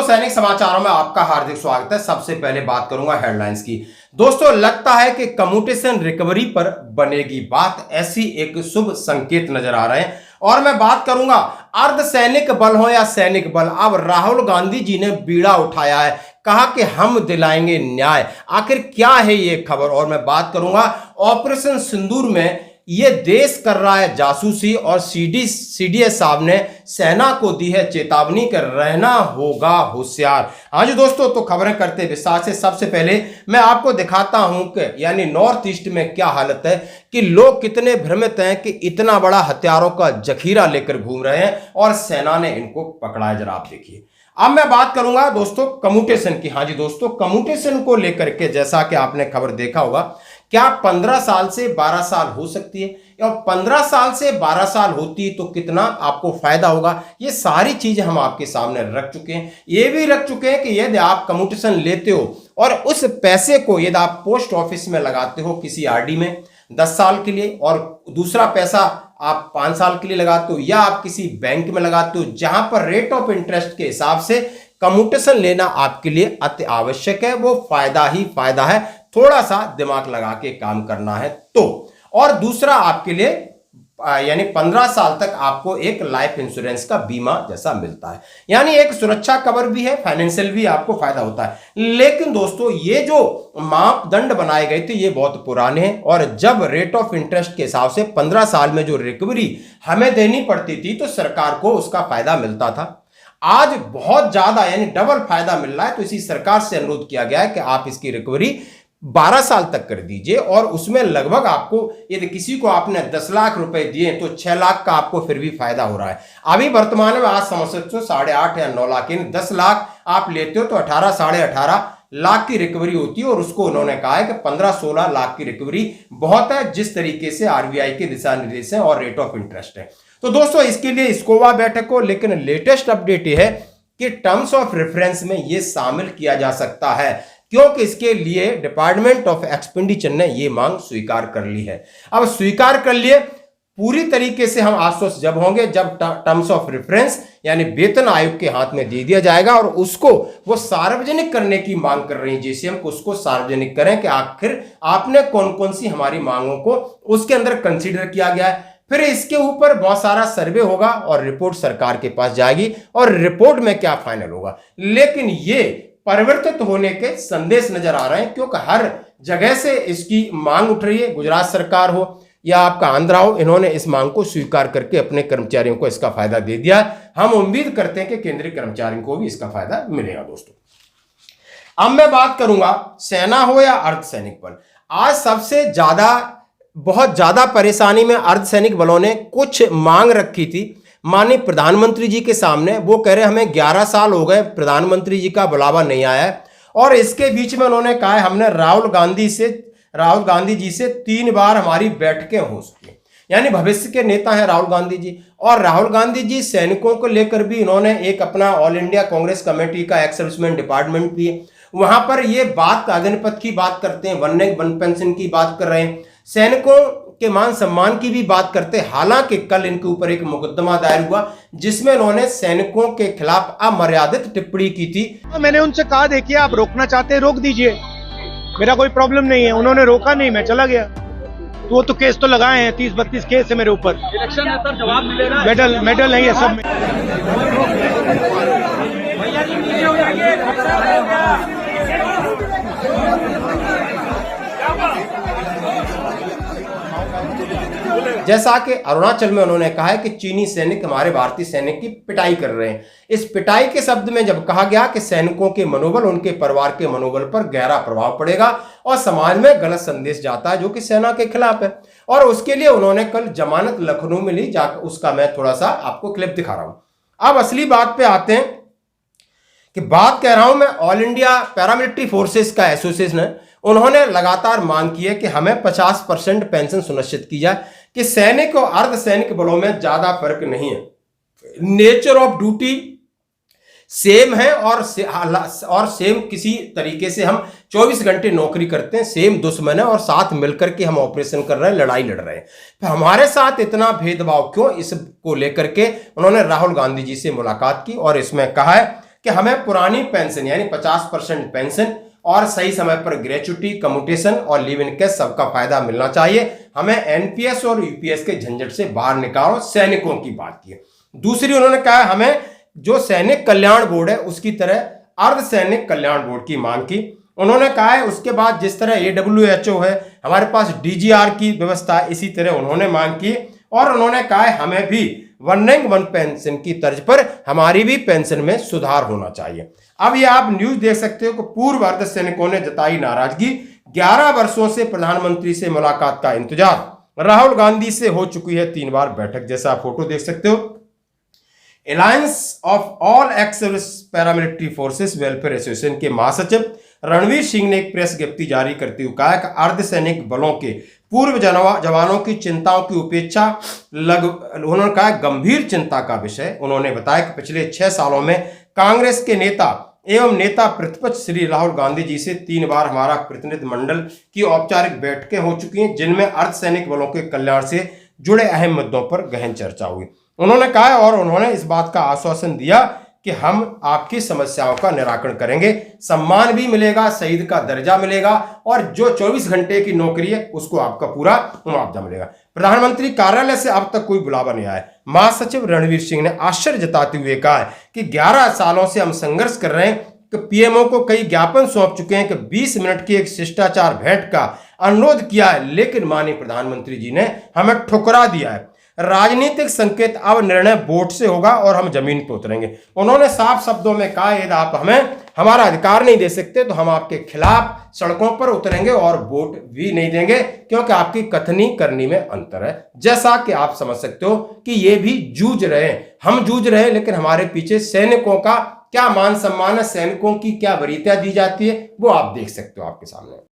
सैनिक समाचारों में आपका हार्दिक स्वागत है। सबसे पहले बात करूंगा हेडलाइंस की। दोस्तों, लगता है कि कम्यूटेशन रिकवरी पर बनेगी बात, ऐसी एक शुभ संकेत नजर आ रहे हैं। और मैं बात करूंगा अर्धसैनिक बल हो या सैनिक बल, अब राहुल गांधी जी ने बीड़ा उठाया है, कहा कि हम दिलाएंगे न्याय। आखिर क्या है ये खबर? और मैं बात करूंगा ऑपरेशन सिंदूर में ये देश कर रहा है जासूसी और सीडीएस साहब ने सेना को दी है चेतावनी कर रहना होगा होशियार। हाँ जी दोस्तों, तो खबरें करते विस्तार से। सबसे पहले मैं आपको दिखाता हूं कि यानी नॉर्थ ईस्ट में क्या हालत है, कि लोग कितने भ्रमित हैं कि इतना बड़ा हथियारों का जखीरा लेकर घूम रहे हैं और सेना ने इनको पकड़ा है। जरा आप देखिए। अब मैं बात करूंगा दोस्तों कम्यूटेशन की। हाँ जी दोस्तों, कम्यूटेशन को लेकर के जैसा कि आपने खबर देखा होगा, क्या 15 साल से 12 साल हो सकती है, और 15 साल से 12 साल होती तो कितना आपको फायदा होगा, ये सारी चीजें हम आपके सामने रख चुके हैं। ये भी रख चुके हैं कि यदि आप कम्यूटेशन लेते हो और उस पैसे को यदि आप पोस्ट ऑफिस में लगाते हो किसी आरडी में 10 साल के लिए, और दूसरा पैसा आप 5 साल के लिए लगाते हो, या आप किसी बैंक में लगाते हो जहां पर रेट ऑफ इंटरेस्ट के हिसाब से कम्यूटेशन लेना आपके लिए अति आवश्यक है, वो फायदा ही फायदा है। थोड़ा सा दिमाग लगा के काम करना है तो। और दूसरा आपके लिए यानी 15 साल तक आपको एक लाइफ इंश्योरेंस का बीमा जैसा मिलता है, यानी एक सुरक्षा कवर भी है, फाइनेंशियल भी आपको फायदा होता है। लेकिन दोस्तों, ये जो मापदंड बनाए गए थे ये बहुत पुराने हैं, और जब रेट ऑफ इंटरेस्ट के हिसाब से 15 साल में जो रिकवरी हमें देनी पड़ती थी तो सरकार को उसका फायदा मिलता था। आज बहुत ज्यादा यानी डबल फायदा मिल रहा है, तो इसी सरकार से अनुरोध किया गया है कि आप इसकी रिकवरी 12 साल तक कर दीजिए, और उसमें लगभग आपको यदि किसी को आपने 10 लाख रुपए दिए तो 6 लाख का आपको फिर भी फायदा हो रहा है। अभी वर्तमान में आज समझ सकते हो 8.5 या 9 लाख, यानी 10 लाख आप लेते हो तो 18 साढ़े 18 लाख की रिकवरी होती है। और उसको उन्होंने कहा है कि 15-16 लाख की रिकवरी बहुत है, जिस तरीके से आरबीआई के दिशा निर्देश है और रेट ऑफ इंटरेस्ट है। तो दोस्तों, इसके लिए स्कोवा बैठक हो, लेकिन लेटेस्ट अपडेट यह है कि टर्म्स ऑफ रेफरेंस में यह शामिल किया जा सकता है, क्योंकि इसके लिए डिपार्टमेंट ऑफ एक्सपेंडिचर ने यह मांग स्वीकार कर ली है। अब स्वीकार कर लिए, पूरी तरीके से हम आश्वस्त जब होंगे जब टर्म्स ऑफ रेफरेंस यानी वेतन आयोग के हाथ में दे दिया जाएगा, और उसको वो सार्वजनिक करने की मांग कर रही है जेसीएम को, उसको सार्वजनिक करें कि आखिर आपने कौन कौन सी हमारी मांगों को उसके अंदर कंसीडर किया गया है। फिर इसके ऊपर बहुत सारा सर्वे होगा और रिपोर्ट सरकार के पास जाएगी, और रिपोर्ट में क्या फाइनल होगा। लेकिन ये परिवर्तित होने के संदेश नजर आ रहे हैं, क्योंकि हर जगह से इसकी मांग उठ रही है। गुजरात सरकार हो या आपका आंध्रा हो, इन्होंने इस मांग को स्वीकार करके अपने कर्मचारियों को इसका फायदा दे दिया। हम उम्मीद करते हैं कि केंद्रीय कर्मचारियों को भी इसका फायदा मिलेगा। दोस्तों, अब मैं बात करूंगा सेना हो या अर्धसैनिक बल। आज सबसे ज्यादा बहुत ज्यादा परेशानी में अर्धसैनिक बलों ने कुछ मांग रखी थी माननीय प्रधानमंत्री जी के सामने। वो कह रहे हमें 11 साल हो गए, प्रधानमंत्री जी का बुलावा नहीं आया है, और इसके बीच में उन्होंने कहा है हमने राहुल गांधी जी से 3 बार हमारी बैठकें हो चुकी हैं, यानी भविष्य के नेता हैं राहुल गांधी जी। और राहुल गांधी जी सैनिकों को लेकर भी इन्होंने एक अपना ऑल इंडिया कांग्रेस कमेटी का एक्स सर्विसमैन डिपार्टमेंट भी है, वहां पर ये बात अग्निपथ की बात करते हैं, वन पेंशन की बात कर रहे हैं, सैनिकों के मान सम्मान की भी बात करते हैं। हालांकि कल इनके ऊपर एक मुकदमा दायर हुआ जिसमें उन्होंने सैनिकों के खिलाफ अमर्यादित टिप्पणी की थी। मैंने उनसे कहा देखिए आप रोकना चाहते हैं रोक दीजिए, मेरा कोई प्रॉब्लम नहीं है। उन्होंने रोका नहीं, मैं चला गया। तो वो तो केस तो लगाए हैं, 30-32 केस है मेरे ऊपर। इलेक्शन में सर जवाब मिलेगा, मेडल नहीं है सब में। जैसा कि अरुणाचल में उन्होंने कहा है कि चीनी सैनिक हमारे भारतीय सैनिक की पिटाई कर रहे हैं। इस पिटाई के शब्द में जब कहा गया कि सैनिकों के मनोबल, उनके परिवार के मनोबल पर गहरा प्रभाव पड़ेगा और समाज में गलत संदेश जाता है जो कि सेना के खिलाफ है, और उसके लिए उन्होंने कल जमानत लखनऊ में ली। जाकर उसका मैं थोड़ा सा आपको क्लिप दिखा रहा हूं। अब असली बात पे आते हैं कि बात कह रहा हूं मैं ऑल इंडिया पैरामिलिट्री फोर्सेस का एसोसिएशन है, उन्होंने लगातार मांग की है कि हमें 50% पेंशन सुनिश्चित की जाए, कि सैनिक और अर्धसैनिक बलों में ज्यादा फर्क नहीं है, नेचर ऑफ ड्यूटी सेम है, और सेम किसी तरीके से हम 24 घंटे नौकरी करते हैं, सेम दुश्मन है, और साथ मिलकर के हम ऑपरेशन कर रहे हैं, लड़ाई लड़ रहे हैं। तो हमारे साथ इतना भेदभाव क्यों? इसको लेकर के उन्होंने राहुल गांधी जी से मुलाकात की और इसमें कहा है कि हमें पुरानी पेंशन यानी 50% पेंशन और सही समय पर ग्रेच्युटी, कम्यूटेशन और लिव इन के सबका फायदा मिलना चाहिए। हमें एनपीएस और यूपीएस के झंझट से बाहर निकालो, सैनिकों की बात की। दूसरी उन्होंने कहा हमें जो सैनिक कल्याण बोर्ड है उसकी तरह अर्ध सैनिक कल्याण बोर्ड की मांग की। उन्होंने कहा है उसके बाद जिस तरह AWHO है, हमारे पास DGR की व्यवस्था है, इसी तरह उन्होंने मांग की। और उन्होंने कहा है हमें भी 1 रैंक 1 पेंशन की तर्ज पर हमारी भी पेंशन में सुधार होना चाहिए। अब ये आप न्यूज देख सकते हो कि पूर्व अर्ध सैनिकों ने जताई नाराजगी। 11 वर्षों से प्रधानमंत्री से मुलाकात का इंतजार। राहुल गांधी से हो चुकी है 3 बार बैठक, जैसा आप फोटो देख सकते हो। Alliance of all ex service paramilitary forces welfare association के महासचिव रणवीर सिंह ने एक प्रेस विज्ञप्ति जारी करते हुए कहा कि अर्धसैनिक बलों के पूर्व जवानों की चिंताओं की उपेक्षा उन्होंने कहा गंभीर चिंता का विषय। उन्होंने बताया कि पिछले 6 सालों में कांग्रेस के नेता एवं नेता प्रतिपक्ष श्री राहुल गांधी जी से 3 बार हमारा प्रतिनिधि मंडल की औपचारिक बैठकें हो चुकी हैं, जिनमें अर्धसैनिक बलों के कल्याण से जुड़े अहम मुद्दों पर गहन चर्चा हुई। उन्होंने कहा और उन्होंने इस बात का आश्वासन दिया कि हम आपकी समस्याओं का निराकरण करेंगे, सम्मान भी मिलेगा, शहीद का दर्जा मिलेगा और जो 24 घंटे की नौकरी है उसको आपका पूरा मुआवजा मिलेगा। प्रधानमंत्री कार्यालय से अब तक कोई बुलावा नहीं आया। महासचिव रणवीर सिंह ने आश्चर्य जताते हुए कहा है कि 11 सालों से हम संघर्ष कर रहे हैं कि पीएमओ को कई ज्ञापन सौंप चुके हैं कि 20 मिनट की एक शिष्टाचार भेंट का अनुरोध किया है, लेकिन माननीय प्रधानमंत्री जी ने हमें ठुकरा दिया है। राजनीतिक संकेत अब निर्णय वोट से होगा और हम जमीन पर उतरेंगे। उन्होंने साफ शब्दों में कहा यदि आप हमें हमारा अधिकार नहीं दे सकते तो हम आपके खिलाफ सड़कों पर उतरेंगे और वोट भी नहीं देंगे, क्योंकि आपकी कथनी करनी में अंतर है। जैसा कि आप समझ सकते हो कि ये भी जूझ रहे हैं, हम जूझ रहे हैं, लेकिन हमारे पीछे सैनिकों का क्या मान सम्मान है, सैनिकों की क्या वरीयता दी जाती है, वो आप देख सकते हो आपके सामने।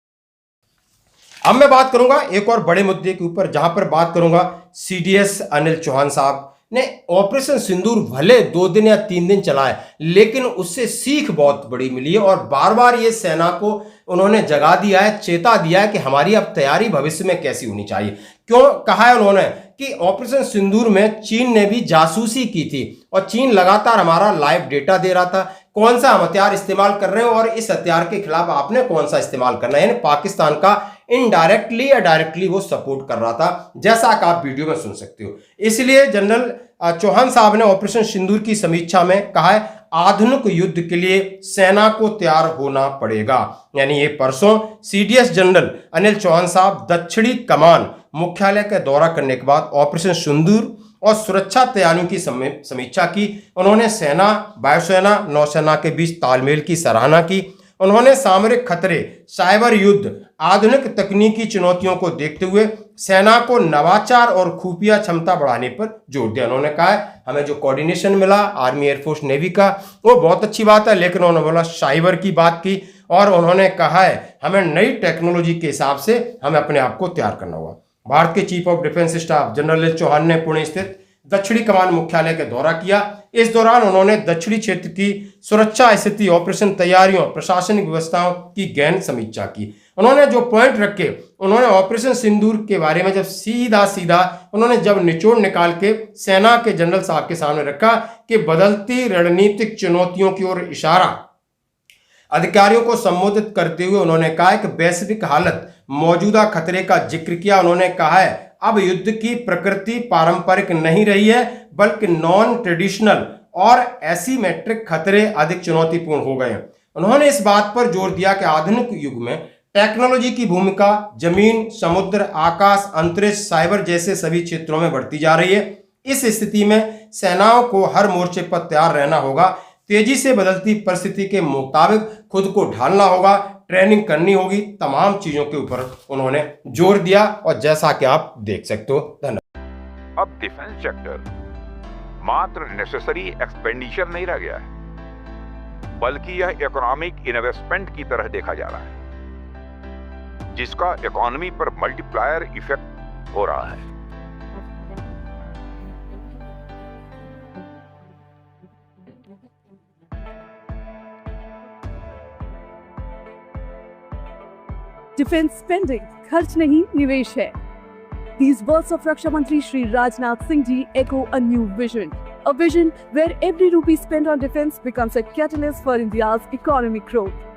अब मैं बात करूंगा एक और बड़े मुद्दे के ऊपर, जहां पर बात करूंगा CDS अनिल चौहान साहब ने ऑपरेशन सिंदूर भले 2 दिन या 3 दिन चला है, लेकिन उससे सीख बहुत बड़ी मिली है और बार बार ये सेना को उन्होंने जगा दिया है, चेता दिया है कि हमारी अब तैयारी भविष्य में कैसी होनी चाहिए। क्यों कहा है उन्होंने कि ऑपरेशन सिंदूर में चीन ने भी जासूसी की थी और चीन लगातार हमारा लाइव डेटा दे रहा था, कौन सा हम हथियार इस्तेमाल कर रहे हो और इस हथियार के खिलाफ आपने कौन सा इस्तेमाल करना है। यानी पाकिस्तान का इनडायरेक्टली या डायरेक्टली वो सपोर्ट कर रहा था, जैसा कि आप वीडियो में सुन सकते हो। इसलिए जनरल चौहान साहब ने ऑपरेशन सिंदूर की समीक्षा में कहा है आधुनिक युद्ध के लिए सेना को तैयार होना पड़ेगा। यानी ये परसों CDS जनरल अनिल चौहान साहब दक्षिणी कमान मुख्यालय का दौरा करने के बाद ऑपरेशन सिंदूर और सुरक्षा तैयारियों की समीक्षा की। उन्होंने सेना, वायुसेना, नौसेना के बीच तालमेल की सराहना की। उन्होंने सामरिक खतरे, साइबर युद्ध, आधुनिक तकनीकी चुनौतियों को देखते हुए सेना को नवाचार और खुफिया क्षमता बढ़ाने पर जोर दिया। उन्होंने कहा हमें जो कोऑर्डिनेशन मिला आर्मी, एयरफोर्स, नेवी का, वो बहुत अच्छी बात है, लेकिन उन्होंने बोला साइबर की बात की और उन्होंने कहा है हमें नई टेक्नोलॉजी के हिसाब से हमें अपने आप को तैयार करना होगा। भारत के chief of defence staff general Chauhan ने पुणे स्थित दक्षिणी कमान मुख्यालय का दौरा किया। इस दौरान उन्होंने दक्षिणी क्षेत्र की सुरक्षा स्थिति, ऑपरेशन तैयारियों, प्रशासनिक व्यवस्थाओं की गहन समीक्षा की। उन्होंने जो पॉइंट रखे, उन्होंने ऑपरेशन सिंदूर के बारे में जब सीधा उन्होंने जब निचोड़ निकाल के सेना के जनरल साहब के सामने रखा कि बदलती रणनीतिक चुनौतियों की ओर इशारा अधिकारियों को संबोधित करते हुए उन्होंने कहा कि वैश्विक हालत, मौजूदा खतरे का जिक्र किया। उन्होंने कहा है अब युद्ध की प्रकृति पारंपरिक नहीं रही है, बल्कि नॉन ट्रेडिशनल और एसिमेट्रिक खतरे अधिक चुनौतीपूर्ण हो गए हैं। उन्होंने इस बात पर जोर दिया कि आधुनिक युग में टेक्नोलॉजी की भूमिका जमीन, समुद्र, आकाश, अंतरिक्ष, साइबर जैसे सभी क्षेत्रों में बढ़ती जा रही है। इस स्थिति में सेनाओं को हर मोर्चे पर तैयार रहना होगा, तेजी से बदलती परिस्थिति के मुताबिक खुद को ढालना होगा, ट्रेनिंग करनी होगी, तमाम चीजों के ऊपर उन्होंने जोर दिया और जैसा कि आप देख सकते हो। धन्यवाद। अब डिफेंस सेक्टर मात्र नेसेसरी एक्सपेंडिचर नहीं रह गया है, बल्कि यह इकोनॉमिक इन्वेस्टमेंट की तरह देखा जा रहा है, जिसका इकोनॉमी पर मल्टीप्लायर इफेक्ट हो रहा है। डिफेंस स्पेंडिंग खर्च नहीं, निवेश है। These words of रक्षा मंत्री Shri Rajnath Singh ji echo a new vision. A vision where every rupee spent on defense becomes a catalyst for India's economic growth.